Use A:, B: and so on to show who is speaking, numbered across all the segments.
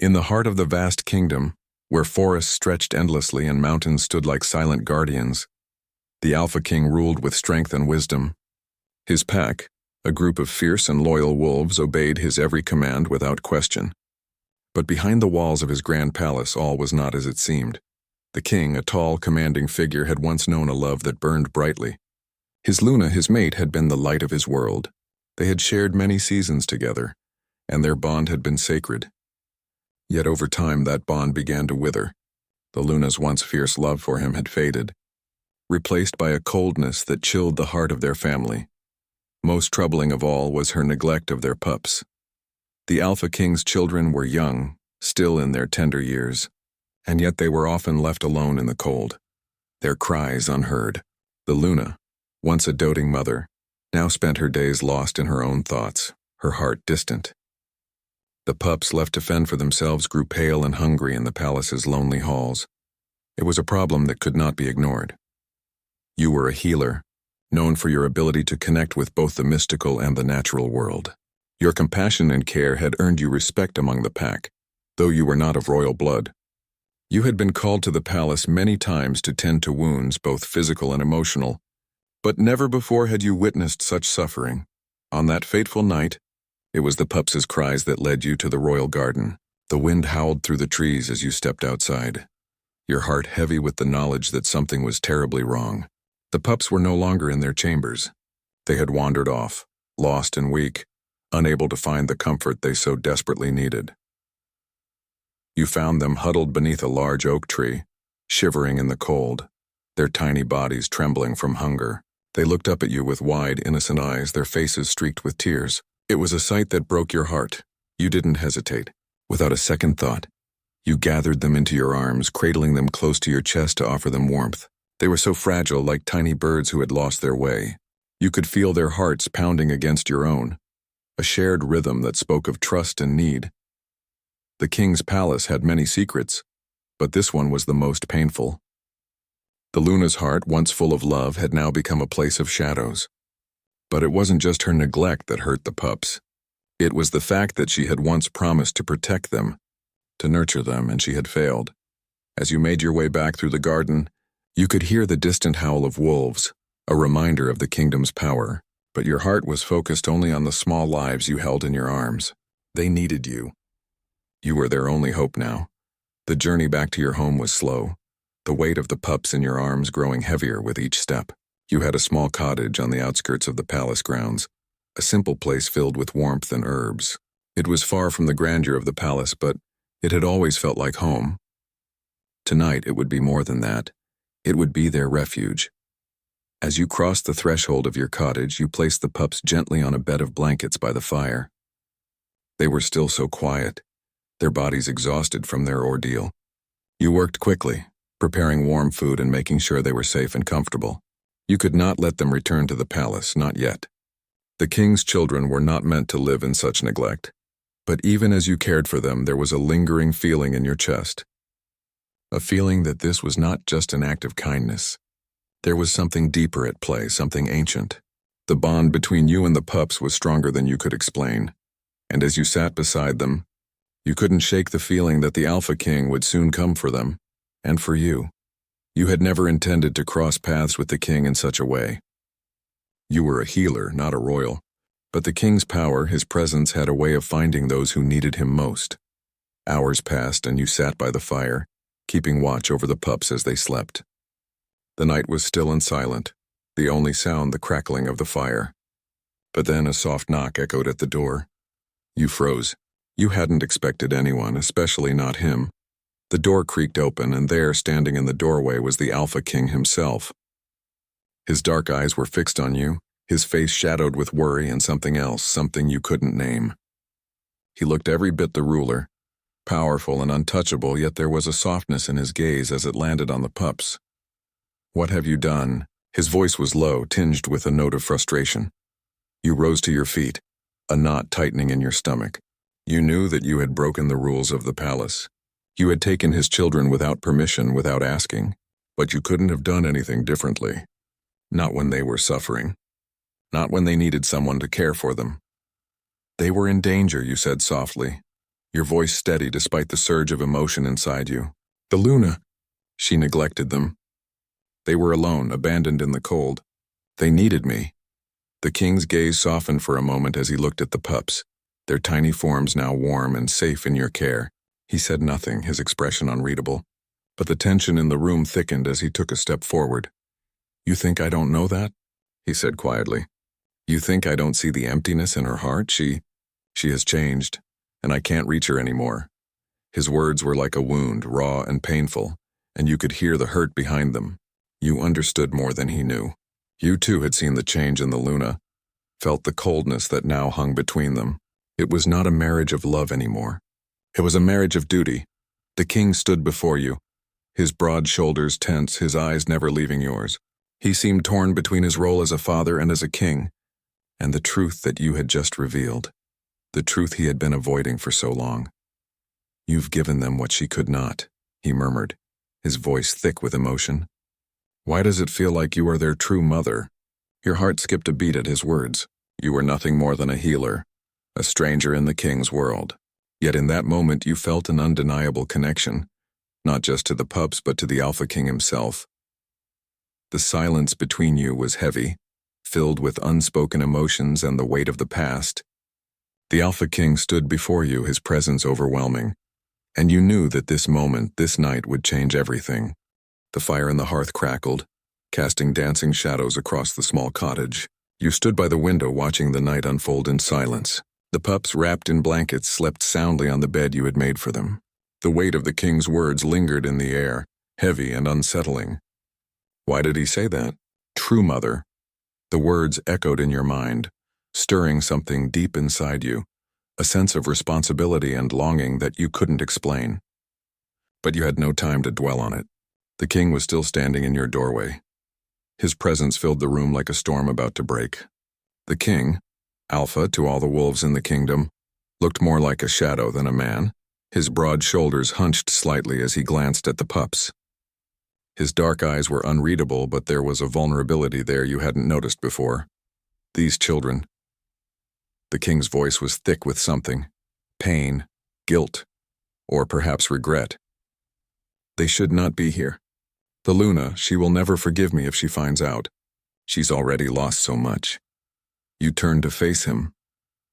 A: In the heart of the vast kingdom, where forests stretched endlessly and mountains stood like silent guardians, the Alpha King ruled with strength and wisdom. His pack, a group of fierce and loyal wolves, obeyed his every command without question. But behind the walls of his grand palace all was not as it seemed. The king, a tall, commanding figure, had once known a love that burned brightly. His Luna, his mate, had been the light of his world. They had shared many seasons together, and their bond had been sacred. Yet over time that bond began to wither. The Luna's once fierce love for him had faded, replaced by a coldness that chilled the heart of their family. Most troubling of all was her neglect of their pups. The Alpha King's children were young, still in their tender years, and yet they were often left alone in the cold, their cries unheard. The Luna, once a doting mother, now spent her days lost in her own thoughts, her heart distant. The pups, left to fend for themselves, grew pale and hungry in the palace's lonely halls. It was a problem that could not be ignored. You were a healer, known for your ability to connect with both the mystical and the natural world. Your compassion and care had earned you respect among the pack, though you were not of royal blood. You had been called to the palace many times to tend to wounds, both physical and emotional, but never before had you witnessed such suffering. On that fateful night, it was the pups' cries that led you to the royal garden. The wind howled through the trees as you stepped outside, your heart heavy with the knowledge that something was terribly wrong. The pups were no longer in their chambers. They had wandered off, lost and weak, unable to find the comfort they so desperately needed. You found them huddled beneath a large oak tree, shivering in the cold, their tiny bodies trembling from hunger. They looked up at you with wide, innocent eyes, their faces streaked with tears. It was a sight that broke your heart. You didn't hesitate. Without a second thought, you gathered them into your arms, cradling them close to your chest to offer them warmth. They were so fragile, like tiny birds who had lost their way. You could feel their hearts pounding against your own, a shared rhythm that spoke of trust and need. The king's palace had many secrets, but this one was the most painful. The Luna's heart, once full of love, had now become a place of shadows. But it wasn't just her neglect that hurt the pups. It was the fact that she had once promised to protect them, to nurture them, and she had failed. As you made your way back through the garden, you could hear the distant howl of wolves, a reminder of the kingdom's power, but your heart was focused only on the small lives you held in your arms. They needed you. You were their only hope now. The journey back to your home was slow, the weight of the pups in your arms growing heavier with each step. You had a small cottage on the outskirts of the palace grounds, a simple place filled with warmth and herbs. It was far from the grandeur of the palace, but it had always felt like home. Tonight it would be more than that. It would be their refuge. As you crossed the threshold of your cottage, you placed the pups gently on a bed of blankets by the fire. They were still so quiet, their bodies exhausted from their ordeal. You worked quickly, preparing warm food and making sure they were safe and comfortable. You could not let them return to the palace, not yet. The king's children were not meant to live in such neglect. But even as you cared for them, there was a lingering feeling in your chest. A feeling that this was not just an act of kindness. There was something deeper at play, something ancient. The bond between you and the pups was stronger than you could explain. And as you sat beside them, you couldn't shake the feeling that the Alpha King would soon come for them, and for you. You had never intended to cross paths with the king in such a way. You were a healer, not a royal, but the king's power, his presence, had a way of finding those who needed him most. Hours passed and you sat by the fire, keeping watch over the pups as they slept. The night was still and silent, the only sound the crackling of the fire. But then a soft knock echoed at the door. You froze. You hadn't expected anyone, especially not him. The door creaked open, and there, standing in the doorway, was the Alpha King himself. His dark eyes were fixed on you, his face shadowed with worry and something else, something you couldn't name. He looked every bit the ruler, powerful and untouchable, yet there was a softness in his gaze as it landed on the pups. "What have you done?" His voice was low, tinged with a note of frustration. You rose to your feet, a knot tightening in your stomach. You knew that you had broken the rules of the palace. You had taken his children without permission, without asking, but you couldn't have done anything differently. Not when they were suffering. Not when they needed someone to care for them. "They were in danger," you said softly. your voice steady despite the surge of emotion inside you. The Luna. She neglected them. They were alone, abandoned in the cold. They needed me. The king's gaze softened for a moment as he looked at the pups, their tiny forms now warm and safe in your care. He said nothing, his expression unreadable, but the tension in the room thickened as he took a step forward. You think I don't know that? He said quietly. You think I don't see the emptiness in her heart? She has changed, and I can't reach her anymore. His words were like a wound, raw and painful, and you could hear the hurt behind them. You understood more than he knew. You too had seen the change in the Luna, felt the coldness that now hung between them. It was not a marriage of love anymore. It was a marriage of duty. The king stood before you, his broad shoulders tense, his eyes never leaving yours. He seemed torn between his role as a father and as a king, and the truth that you had just revealed, the truth he had been avoiding for so long. You've given them what she could not, he murmured, his voice thick with emotion. Why does it feel like you are their true mother? Your heart skipped a beat at his words. You were nothing more than a healer, a stranger in the king's world. Yet in that moment you felt an undeniable connection, not just to the pups but to the Alpha King himself. The silence between you was heavy, filled with unspoken emotions and the weight of the past. The Alpha King stood before you, his presence overwhelming, and you knew that this moment, this night, would change everything. The fire in the hearth crackled, casting dancing shadows across the small cottage. You stood by the window watching the night unfold in silence. The pups, wrapped in blankets, slept soundly on the bed you had made for them. The weight of the king's words lingered in the air, heavy and unsettling. Why did he say that? True mother. The words echoed in your mind, stirring something deep inside you, a sense of responsibility and longing that you couldn't explain. But you had no time to dwell on it. The king was still standing in your doorway. His presence filled the room like a storm about to break. The king, Alpha to all the wolves in the kingdom, looked more like a shadow than a man. His broad shoulders hunched slightly as he glanced at the pups. His dark eyes were unreadable, but there was a vulnerability there you hadn't noticed before. These children. The king's voice was thick with something. Pain, guilt, or perhaps regret. They should not be here. The Luna, she will never forgive me if she finds out. She's already lost so much. You turned to face him,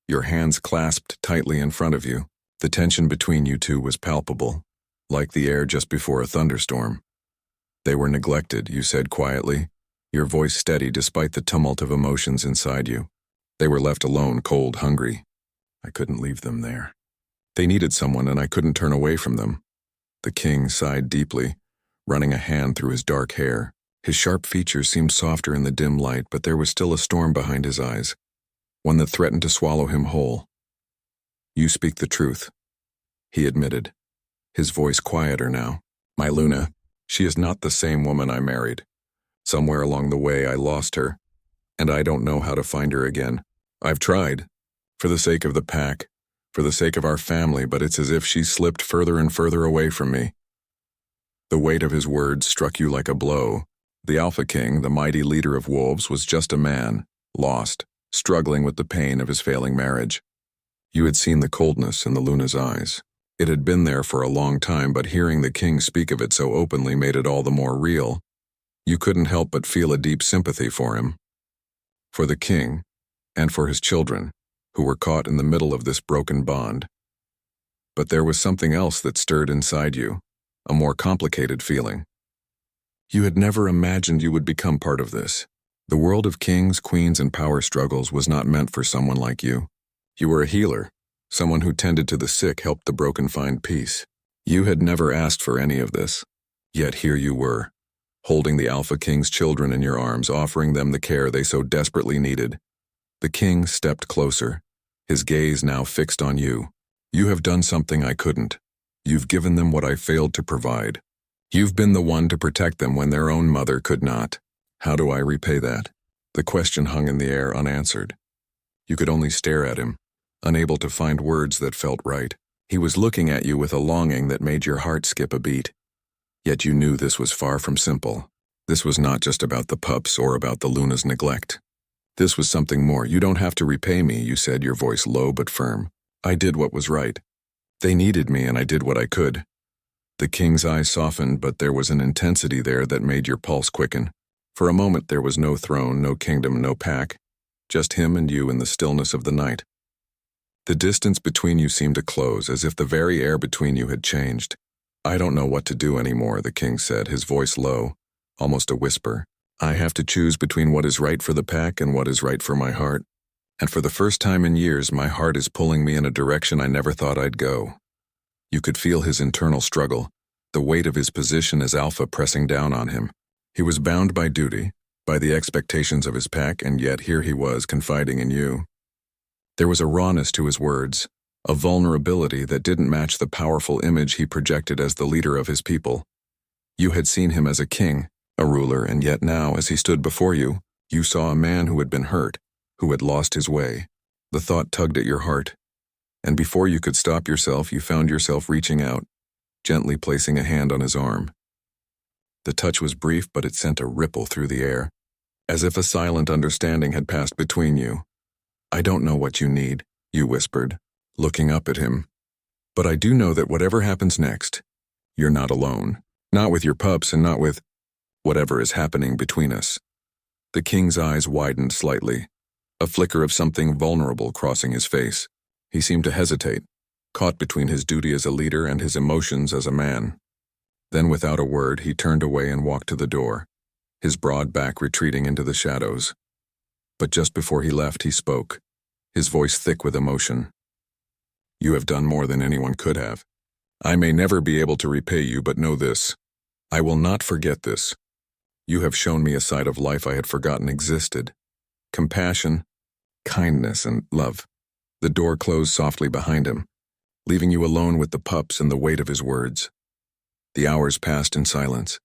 A: your hands clasped tightly in front of you. The tension between you two was palpable, like the air just before a thunderstorm. They were neglected, you said quietly, your voice steady despite the tumult of emotions inside you. They were left alone, cold, hungry. I couldn't leave them there. They needed someone, and I couldn't turn away from them. The king sighed deeply, running a hand through his dark hair. His sharp features seemed softer in the dim light, but there was still a storm behind his eyes, one that threatened to swallow him whole. You speak the truth, he admitted, his voice quieter now. My Luna, she is not the same woman I married. Somewhere along the way I lost her, and I don't know how to find her again. I've tried, for the sake of the pack, for the sake of our family, but it's as if she slipped further and further away from me. The weight of his words struck you like a blow. The Alpha King, the mighty leader of wolves, was just a man, lost, struggling with the pain of his failing marriage. You had seen the coldness in the Luna's eyes. It had been there for a long time, but hearing the king speak of it so openly made it all the more real. You couldn't help but feel a deep sympathy for him, for the king, and for his children, who were caught in the middle of this broken bond. But there was something else that stirred inside you, a more complicated feeling. You had never imagined you would become part of this. The world of kings, queens, and power struggles was not meant for someone like you. You were a healer, someone who tended to the sick, helped the broken find peace. You had never asked for any of this, yet here you were, holding the Alpha King's children in your arms, offering them the care they so desperately needed. The king stepped closer, his gaze now fixed on you. You have done something I couldn't. You've given them what I failed to provide. You've been the one to protect them when their own mother could not. How do I repay that? The question hung in the air unanswered. You could only stare at him, unable to find words that felt right. He was looking at you with a longing that made your heart skip a beat. Yet you knew this was far from simple. This was not just about the pups or about the Luna's neglect. This was something more. You don't have to repay me, you said, your voice low but firm. I did what was right. They needed me and I did what I could. The king's eyes softened, but there was an intensity there that made your pulse quicken. For a moment there was no throne, no kingdom, no pack, just him and you in the stillness of the night. The distance between you seemed to close, as if the very air between you had changed. I don't know what to do anymore, the king said, his voice low, almost a whisper. I have to choose between what is right for the pack and what is right for my heart. And for the first time in years, my heart is pulling me in a direction I never thought I'd go. You could feel his internal struggle, the weight of his position as alpha pressing down on him. He was bound by duty, by the expectations of his pack, and yet here he was confiding in you. There was a rawness to his words, a vulnerability that didn't match the powerful image he projected as the leader of his people. You had seen him as a king, a ruler, and yet now, as he stood before you, you saw a man who had been hurt, who had lost his way. The thought tugged at your heart, and before you could stop yourself, you found yourself reaching out, gently placing a hand on his arm. The touch was brief, but it sent a ripple through the air, as if a silent understanding had passed between you. I don't know what you need, you whispered, looking up at him. But I do know that whatever happens next, you're not alone. Not with your pups and not with whatever is happening between us. The king's eyes widened slightly, a flicker of something vulnerable crossing his face. He seemed to hesitate, caught between his duty as a leader and his emotions as a man. Then without a word, he turned away and walked to the door, his broad back retreating into the shadows. But just before he left, he spoke, his voice thick with emotion. You have done more than anyone could have. I may never be able to repay you, but know this. I will not forget this. You have shown me a side of life I had forgotten existed. Compassion, kindness, and love. The door closed softly behind him, leaving you alone with the pups and the weight of his words. The hours passed in silence,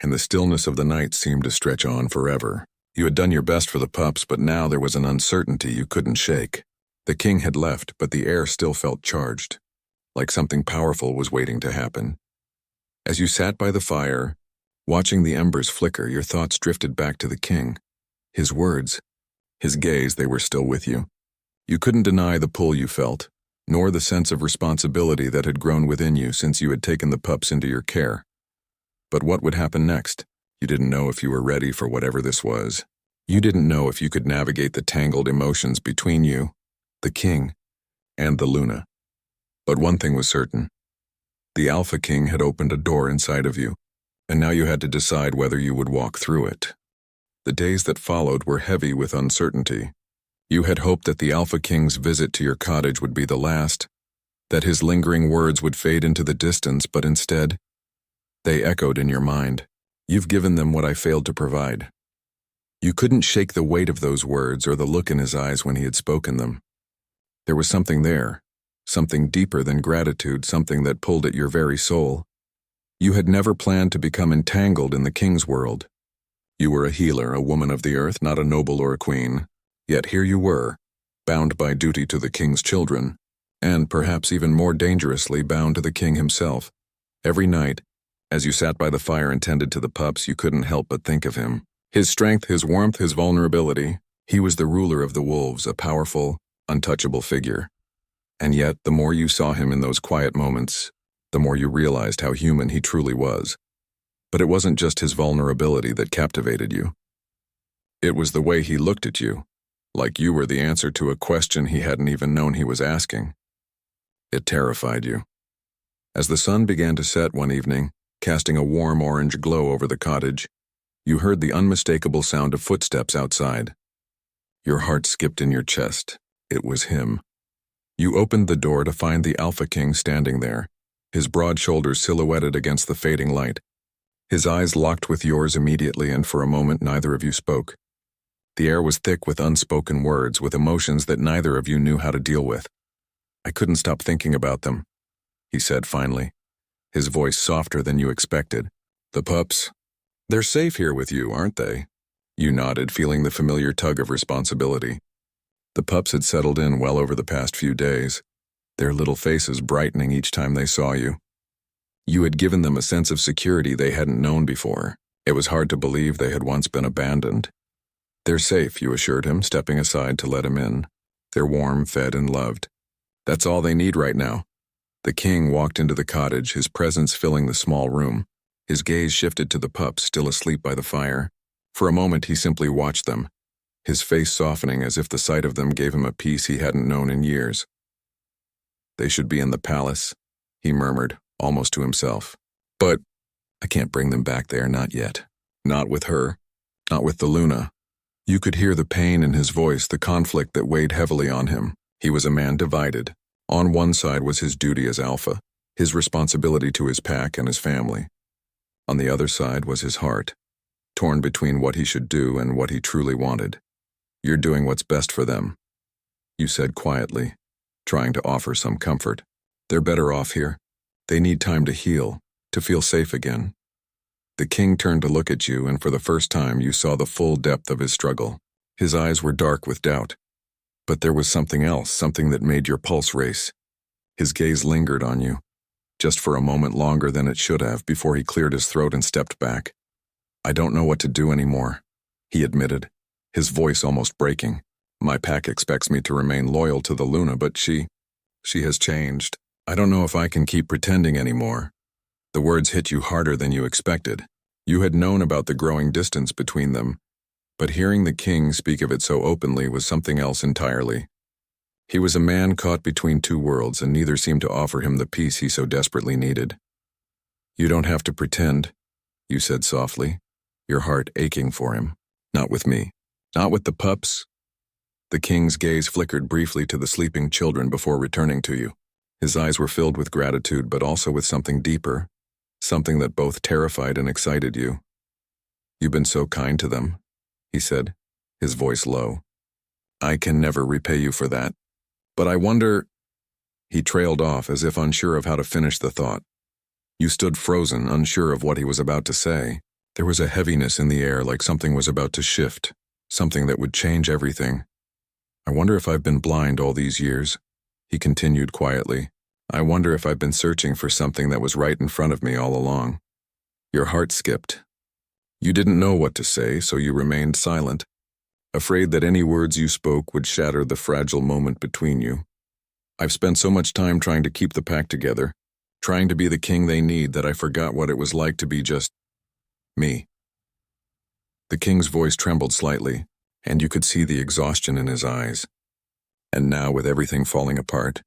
A: and the stillness of the night seemed to stretch on forever. You had done your best for the pups, but now there was an uncertainty you couldn't shake. The king had left, but the air still felt charged, like something powerful was waiting to happen. As you sat by the fire, watching the embers flicker, your thoughts drifted back to the king. His words, his gaze, they were still with you. You couldn't deny the pull you felt, nor the sense of responsibility that had grown within you since you had taken the pups into your care. But what would happen next? You didn't know if you were ready for whatever this was. You didn't know if you could navigate the tangled emotions between you, the king, and the Luna. But one thing was certain. The Alpha King had opened a door inside of you, and now you had to decide whether you would walk through it. The days that followed were heavy with uncertainty. You had hoped that the Alpha King's visit to your cottage would be the last, that his lingering words would fade into the distance, but instead, they echoed in your mind. You've given them what I failed to provide. You couldn't shake the weight of those words or the look in his eyes when he had spoken them. There was something there, something deeper than gratitude, something that pulled at your very soul. You had never planned to become entangled in the king's world. You were a healer, a woman of the earth, not a noble or a queen. Yet here you were, bound by duty to the king's children, and perhaps even more dangerously bound to the king himself. Every night, as you sat by the fire and tended to the pups, you couldn't help but think of him. His strength, his warmth, his vulnerability. He was the ruler of the wolves, a powerful, untouchable figure. And yet, the more you saw him in those quiet moments, the more you realized how human he truly was. But it wasn't just his vulnerability that captivated you. It was the way he looked at you, like you were the answer to a question he hadn't even known he was asking. It terrified you. As the sun began to set one evening, casting a warm orange glow over the cottage, you heard the unmistakable sound of footsteps outside. Your heart skipped in your chest. It was him. You opened the door to find the Alpha King standing there, his broad shoulders silhouetted against the fading light. His eyes locked with yours immediately, and for a moment neither of you spoke. The air was thick with unspoken words, with emotions that neither of you knew how to deal with. I couldn't stop thinking about them, he said finally, his voice softer than you expected. The pups, they're safe here with you, aren't they? You nodded, feeling the familiar tug of responsibility. The pups had settled in well over the past few days, their little faces brightening each time they saw you. You had given them a sense of security they hadn't known before. It was hard to believe they had once been abandoned. They're safe, you assured him, stepping aside to let him in. They're warm, fed, and loved. That's all they need right now. The king walked into the cottage, his presence filling the small room. His gaze shifted to the pups still asleep by the fire. For a moment he simply watched them, his face softening as if the sight of them gave him a peace he hadn't known in years. "They should be in the palace," he murmured, almost to himself. "But I can't bring them back there, not yet. Not with her. Not with the Luna." You could hear the pain in his voice, the conflict that weighed heavily on him. He was a man divided. On one side was his duty as alpha, his responsibility to his pack and his family. On the other side was his heart, torn between what he should do and what he truly wanted. "You're doing what's best for them," you said quietly, trying to offer some comfort. "They're better off here. They need time to heal, to feel safe again." The king turned to look at you, and for the first time you saw the full depth of his struggle. His eyes were dark with doubt. But there was something else, something that made your pulse race. His gaze lingered on you, just for a moment longer than it should have, before he cleared his throat and stepped back. "I don't know what to do anymore," he admitted, his voice almost breaking. "My pack expects me to remain loyal to the Luna, but she has changed. I don't know if I can keep pretending anymore." The words hit you harder than you expected. You had known about the growing distance between them, but hearing the king speak of it so openly was something else entirely. He was a man caught between two worlds, and neither seemed to offer him the peace he so desperately needed. "You don't have to pretend," you said softly, your heart aching for him. "Not with me. Not with the pups." The king's gaze flickered briefly to the sleeping children before returning to you. His eyes were filled with gratitude, but also with something deeper, something that both terrified and excited you. "You've been so kind to them," he said, his voice low. "I can never repay you for that. But I wonder—" He trailed off as if unsure of how to finish the thought. You stood frozen, unsure of what he was about to say. There was a heaviness in the air, like something was about to shift, something that would change everything. "I wonder if I've been blind all these years," he continued quietly. "I wonder if I've been searching for something that was right in front of me all along." Your heart skipped. You didn't know what to say, so you remained silent, afraid that any words you spoke would shatter the fragile moment between you. "I've spent so much time trying to keep the pack together, trying to be the king they need, that I forgot what it was like to be just me." The king's voice trembled slightly, and you could see the exhaustion in his eyes. "And now, with everything falling apart,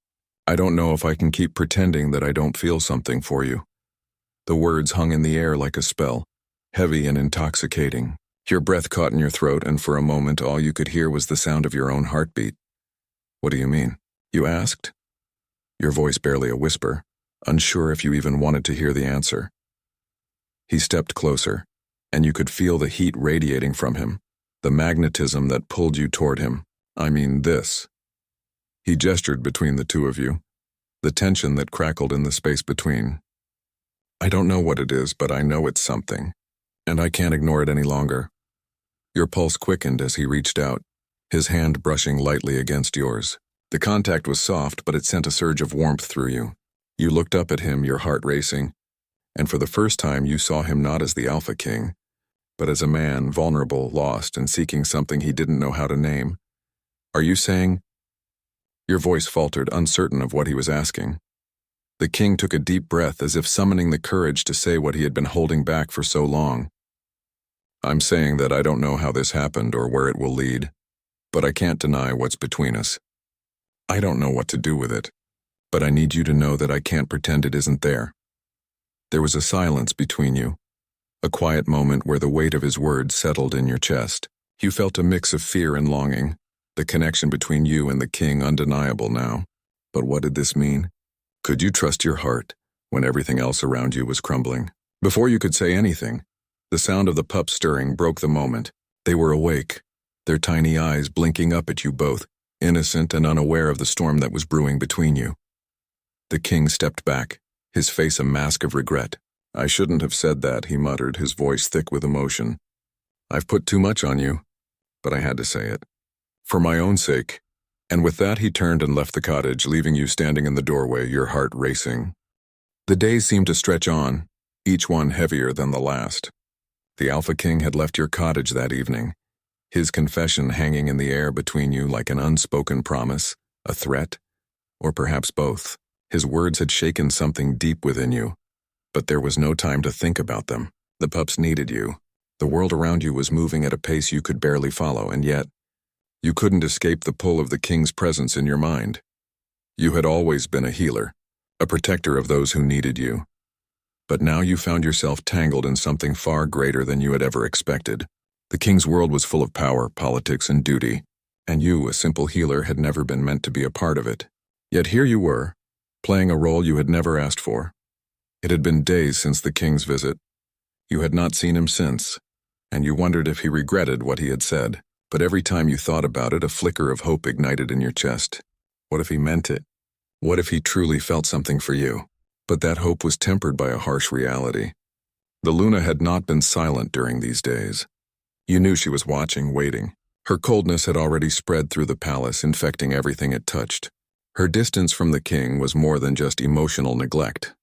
A: I don't know if I can keep pretending that I don't feel something for you." The words hung in the air like a spell, heavy and intoxicating. Your breath caught in your throat, and for a moment all you could hear was the sound of your own heartbeat. "What do you mean?" you asked, your voice barely a whisper, unsure if you even wanted to hear the answer. He stepped closer, and you could feel the heat radiating from him, the magnetism that pulled you toward him. "I mean this." He gestured between the two of you, the tension that crackled in the space between. "I don't know what it is, but I know it's something, and I can't ignore it any longer." Your pulse quickened as he reached out, his hand brushing lightly against yours. The contact was soft, but it sent a surge of warmth through you. You looked up at him, your heart racing, and for the first time you saw him not as the Alpha King, but as a man, vulnerable, lost, and seeking something he didn't know how to name. "Are you saying—" Your voice faltered, uncertain of what he was asking. The king took a deep breath, as if summoning the courage to say what he had been holding back for so long. "I'm saying that I don't know how this happened or where it will lead, but I can't deny what's between us. I don't know what to do with it, but I need you to know that I can't pretend it isn't there." There was a silence between you, a quiet moment where the weight of his words settled in your chest. You felt a mix of fear and longing, the connection between you and the king undeniable now. But what did this mean? Could you trust your heart when everything else around you was crumbling? Before you could say anything, the sound of the pups stirring broke the moment. They were awake, their tiny eyes blinking up at you both, innocent and unaware of the storm that was brewing between you. The king stepped back, his face a mask of regret. "I shouldn't have said that," he muttered, his voice thick with emotion. "I've put too much on you, but I had to say it. For my own sake." And with that he turned and left the cottage, leaving you standing in the doorway, your heart racing. The days seemed to stretch on, each one heavier than the last. The Alpha King had left your cottage that evening, his confession hanging in the air between you like an unspoken promise, a threat, or perhaps both. His words had shaken something deep within you, but there was no time to think about them. The pups needed you. The world around you was moving at a pace you could barely follow, and yet, you couldn't escape the pull of the king's presence in your mind. You had always been a healer, a protector of those who needed you. But now you found yourself tangled in something far greater than you had ever expected. The king's world was full of power, politics, and duty, and you, a simple healer, had never been meant to be a part of it. Yet here you were, playing a role you had never asked for. It had been days since the king's visit. You had not seen him since, and you wondered if he regretted what he had said. But every time you thought about it, a flicker of hope ignited in your chest. What if he meant it? What if he truly felt something for you? But that hope was tempered by a harsh reality. The Luna had not been silent during these days. You knew she was watching, waiting. Her coldness had already spread through the palace, infecting everything it touched. Her distance from the king was more than just emotional neglect.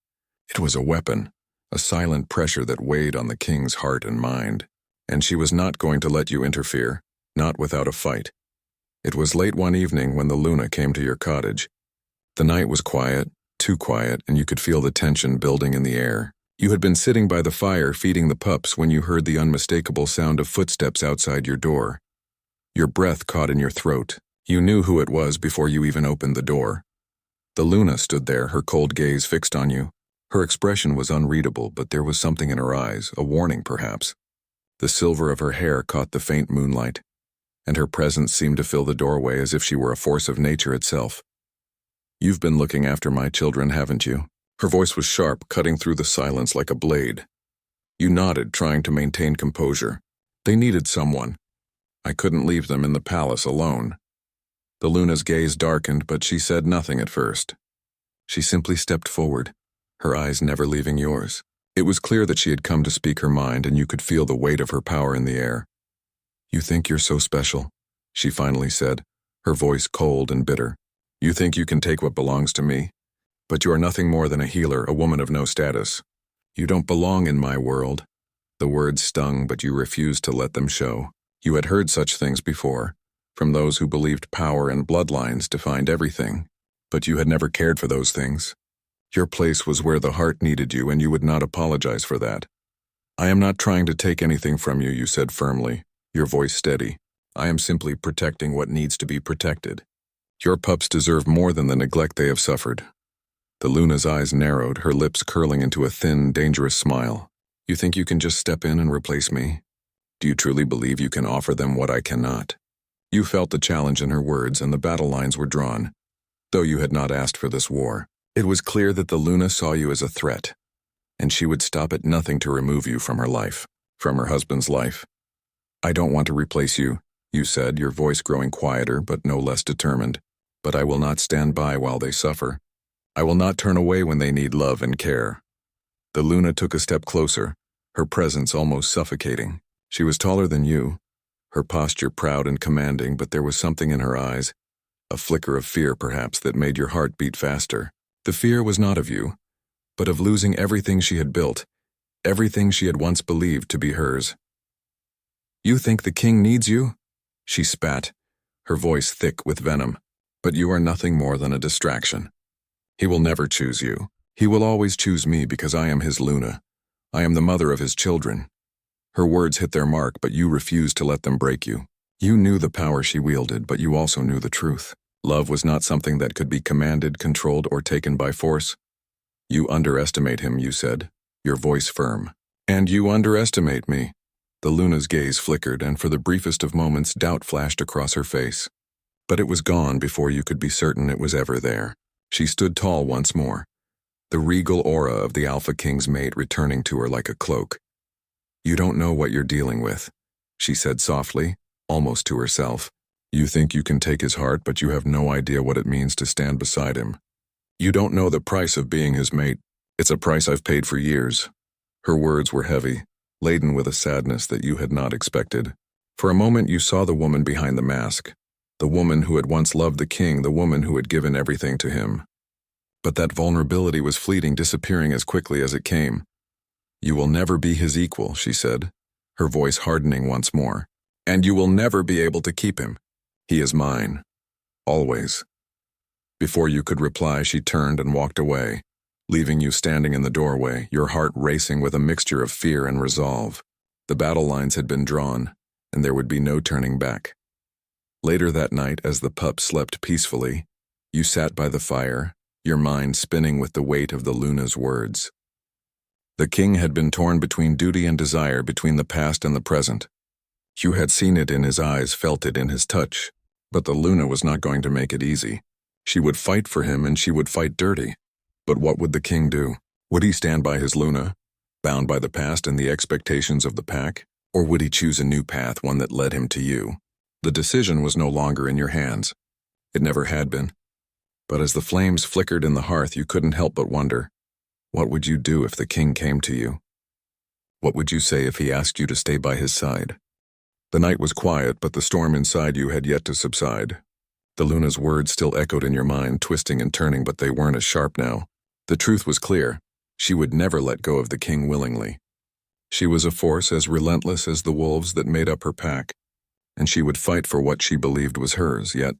A: It was a weapon, a silent pressure that weighed on the king's heart and mind. And she was not going to let you interfere, not without a fight. It was late one evening when the Luna came to your cottage. The night was quiet, too quiet, and you could feel the tension building in the air. You had been sitting by the fire feeding the pups when you heard the unmistakable sound of footsteps outside your door. Your breath caught in your throat. You knew who it was before you even opened the door. The Luna stood there, her cold gaze fixed on you. Her expression was unreadable, but there was something in her eyes, a warning perhaps. The silver of her hair caught the faint moonlight, and her presence seemed to fill the doorway as if she were a force of nature itself. "You've been looking after my children, haven't you?" Her voice was sharp, cutting through the silence like a blade. You nodded, trying to maintain composure. They needed someone. I couldn't leave them in the palace alone. The Luna's gaze darkened, but she said nothing at first. She simply stepped forward, her eyes never leaving yours. It was clear that she had come to speak her mind, and you could feel the weight of her power in the air. "You think you're so special," she finally said, her voice cold and bitter. "You think you can take what belongs to me? But you are nothing more than a healer, a woman of no status. You don't belong in my world." The words stung, but you refused to let them show. You had heard such things before, from those who believed power and bloodlines defined everything, but you had never cared for those things. Your place was where the heart needed you, and you would not apologize for that. "I am not trying to take anything from you," you said firmly, your voice steady. "I am simply protecting what needs to be protected. Your pups deserve more than the neglect they have suffered." The Luna's eyes narrowed, her lips curling into a thin, dangerous smile. "You think you can just step in and replace me? Do you truly believe you can offer them what I cannot?" You felt the challenge in her words, and the battle lines were drawn. Though you had not asked for this war, it was clear that the Luna saw you as a threat, and she would stop at nothing to remove you from her life, from her husband's life. "I don't want to replace you," you said, your voice growing quieter but no less determined. "But I will not stand by while they suffer. I will not turn away when they need love and care." The Luna took a step closer, her presence almost suffocating. She was taller than you, her posture proud and commanding, but there was something in her eyes, a flicker of fear perhaps, that made your heart beat faster. The fear was not of you, but of losing everything she had built, everything she had once believed to be hers. "You think the king needs you?" She spat, her voice thick with venom. "But you are nothing more than a distraction. He will never choose you. He will always choose me because I am his Luna. I am the mother of his children." Her words hit their mark, but you refused to let them break you. You knew the power she wielded, but you also knew the truth. Love was not something that could be commanded, controlled, or taken by force. "You underestimate him," you said, your voice firm. "And you underestimate me." The Luna's gaze flickered, and for the briefest of moments doubt flashed across her face. But it was gone before you could be certain it was ever there. She stood tall once more, the regal aura of the Alpha King's mate returning to her like a cloak. "You don't know what you're dealing with," she said softly, almost to herself. "You think you can take his heart, but you have no idea what it means to stand beside him. You don't know the price of being his mate. It's a price I've paid for years." Her words were heavy, laden with a sadness that you had not expected. For a moment you saw the woman behind the mask, the woman who had once loved the king, the woman who had given everything to him. But that vulnerability was fleeting, disappearing as quickly as it came. "You will never be his equal," she said, her voice hardening once more. "And you will never be able to keep him. He is mine. Always." Before you could reply, she turned and walked away, leaving you standing in the doorway, your heart racing with a mixture of fear and resolve. The battle lines had been drawn, and there would be no turning back. Later that night, as the pup slept peacefully, you sat by the fire, your mind spinning with the weight of the Luna's words. The king had been torn between duty and desire, between the past and the present. You had seen it in his eyes, felt it in his touch, but the Luna was not going to make it easy. She would fight for him, and she would fight dirty. But what would the king do? Would he stand by his Luna, bound by the past and the expectations of the pack? Or would he choose a new path, one that led him to you? The decision was no longer in your hands. It never had been. But as the flames flickered in the hearth, you couldn't help but wonder, what would you do if the king came to you? What would you say if he asked you to stay by his side? The night was quiet, but the storm inside you had yet to subside. The Luna's words still echoed in your mind, twisting and turning, but they weren't as sharp now. The truth was clear. She would never let go of the king willingly. She was a force as relentless as the wolves that made up her pack, and she would fight for what she believed was hers. Yet,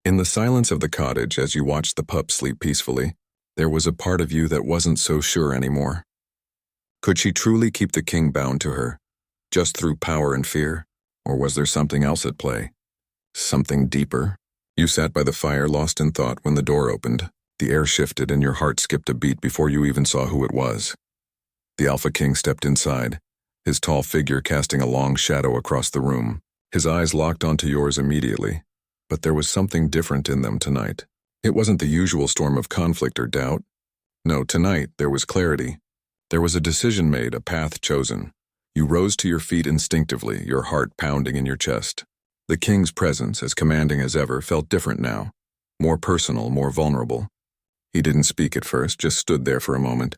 A: in the silence of the cottage, as you watched the pup sleep peacefully, there was a part of you that wasn't so sure anymore. Could she truly keep the king bound to her, just through power and fear? Or was there something else at play? Something deeper? You sat by the fire, lost in thought, when the door opened. The air shifted and your heart skipped a beat before you even saw who it was. The Alpha King stepped inside, his tall figure casting a long shadow across the room. His eyes locked onto yours immediately, but there was something different in them tonight. It wasn't the usual storm of conflict or doubt. No, tonight there was clarity. There was a decision made, a path chosen. You rose to your feet instinctively, your heart pounding in your chest. The king's presence, as commanding as ever, felt different now, more personal, more vulnerable. He didn't speak at first, just stood there for a moment,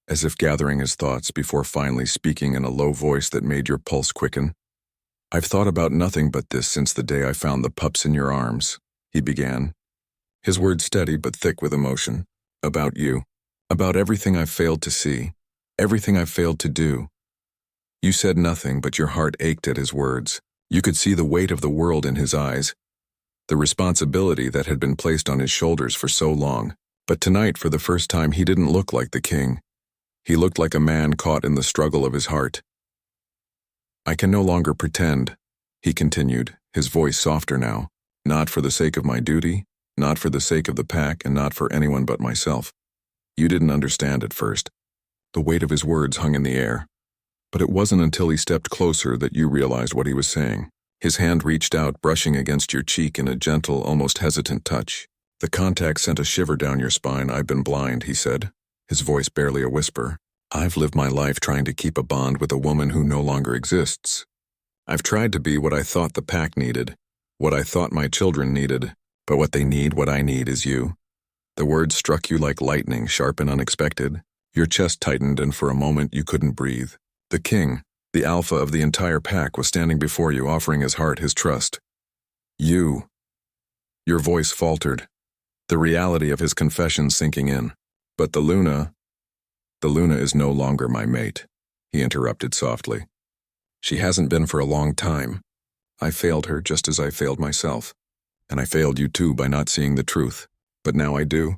A: as if gathering his thoughts before finally speaking in a low voice that made your pulse quicken. "I've thought about nothing but this since the day I found the pups in your arms," he began, his words steady but thick with emotion. "About you. About everything I've failed to see, everything I've failed to do." You said nothing, but your heart ached at his words. You could see the weight of the world in his eyes, the responsibility that had been placed on his shoulders for so long. But tonight, for the first time, he didn't look like the king. He looked like a man caught in the struggle of his heart. "I can no longer pretend," he continued, his voice softer now. "Not for the sake of my duty, not for the sake of the pack, and not for anyone but myself." You didn't understand at first. The weight of his words hung in the air. But it wasn't until he stepped closer that you realized what he was saying. His hand reached out, brushing against your cheek in a gentle, almost hesitant touch. The contact sent a shiver down your spine. "I've been blind," he said, his voice barely a whisper. "I've lived my life trying to keep a bond with a woman who no longer exists. I've tried to be what I thought the pack needed, what I thought my children needed, but what they need, what I need, is you." The words struck you like lightning, sharp and unexpected. Your chest tightened, and for a moment you couldn't breathe. The king, the alpha of the entire pack, was standing before you, offering his heart, his trust. "You." Your voice faltered, the reality of his confession sinking in. "But the Luna is no longer my mate," he interrupted softly. "She hasn't been for a long time. I failed her just as I failed myself. And I failed you too by not seeing the truth. But now I do.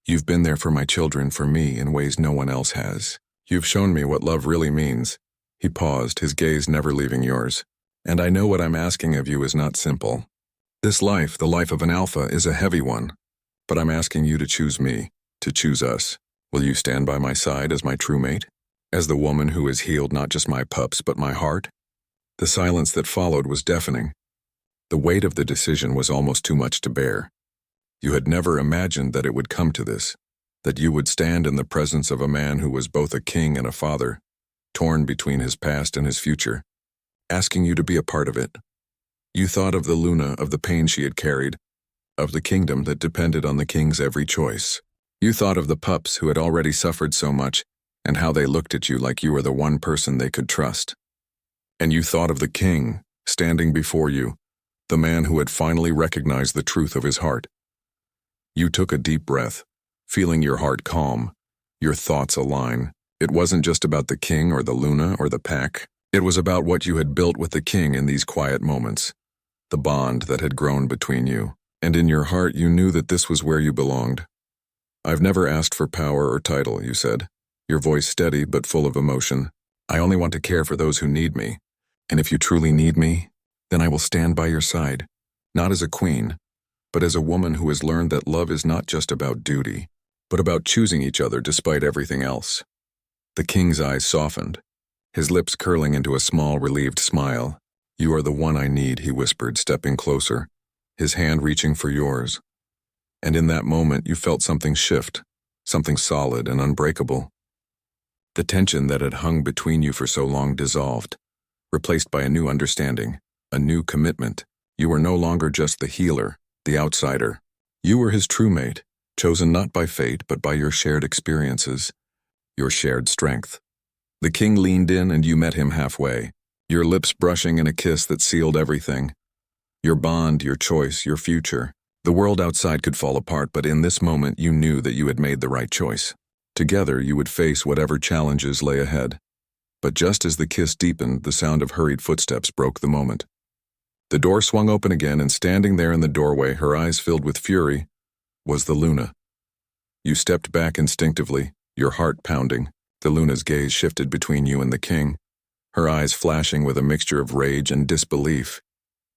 A: You've been there for my children, for me, in ways no one else has. You've shown me what love really means." He paused, his gaze never leaving yours. "And I know what I'm asking of you is not simple. This life, the life of an alpha, is a heavy one. But I'm asking you to choose me, to choose us. Will you stand by my side as my true mate? As the woman who has healed not just my pups, but my heart?" The silence that followed was deafening. The weight of the decision was almost too much to bear. You had never imagined that it would come to this, that you would stand in the presence of a man who was both a king and a father, torn between his past and his future, asking you to be a part of it. You thought of the Luna, of the pain she had carried, of the kingdom that depended on the king's every choice. You thought of the pups who had already suffered so much, and how they looked at you like you were the one person they could trust. And you thought of the king, standing before you, the man who had finally recognized the truth of his heart. You took a deep breath, feeling your heart calm, your thoughts align. It wasn't just about the king or the Luna or the pack. It was about what you had built with the king in these quiet moments, the bond that had grown between you. And in your heart you knew that this was where you belonged. I've never asked for power or title, you said, your voice steady but full of emotion. I only want to care for those who need me. And if you truly need me, then I will stand by your side, not as a queen, but as a woman who has learned that love is not just about duty, but about choosing each other despite everything else. The king's eyes softened, his lips curling into a small, relieved smile. You are the one I need, he whispered, stepping closer, his hand reaching for yours. And in that moment you felt something shift, something solid and unbreakable. The tension that had hung between you for so long dissolved, replaced by a new understanding, a new commitment. You were no longer just the healer, the outsider. You were his true mate, chosen not by fate but by your shared experiences, your shared strength. The king leaned in and you met him halfway, your lips brushing in a kiss that sealed everything. Your bond, your choice, your future. The world outside could fall apart, but in this moment you knew that you had made the right choice. Together you would face whatever challenges lay ahead. But just as the kiss deepened, the sound of hurried footsteps broke the moment. The door swung open again, and standing there in the doorway, her eyes filled with fury, was the Luna. You stepped back instinctively, your heart pounding. The Luna's gaze shifted between you and the king, her eyes flashing with a mixture of rage and disbelief.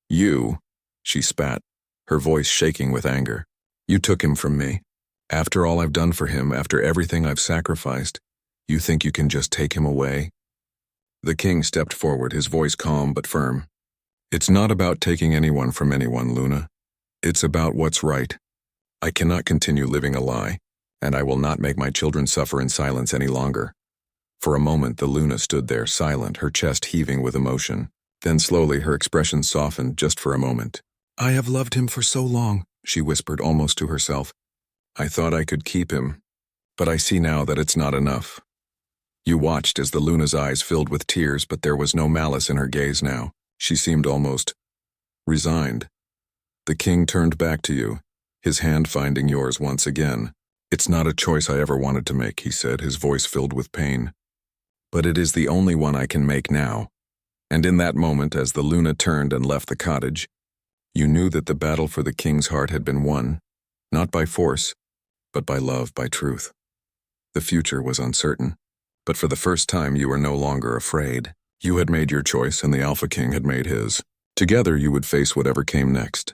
A: You, she spat, her voice shaking with anger. You took him from me. After all I've done for him, after everything I've sacrificed, you think you can just take him away? The king stepped forward, his voice calm but firm. It's not about taking anyone from anyone, Luna. It's about what's right. I cannot continue living a lie, and I will not make my children suffer in silence any longer. For a moment, the Luna stood there, silent, her chest heaving with emotion. Then slowly her expression softened, just for a moment. I have loved him for so long, she whispered almost to herself. I thought I could keep him, but I see now that it's not enough. You watched as the Luna's eyes filled with tears, but there was no malice in her gaze now. She seemed almost resigned. The king turned back to you, his hand finding yours once again. It's not a choice I ever wanted to make, he said, his voice filled with pain. But it is the only one I can make now. And in that moment, as the Luna turned and left the cottage, you knew that the battle for the king's heart had been won, not by force, but by love, by truth. The future was uncertain, but for the first time you were no longer afraid. You had made your choice and the Alpha King had made his. Together you would face whatever came next.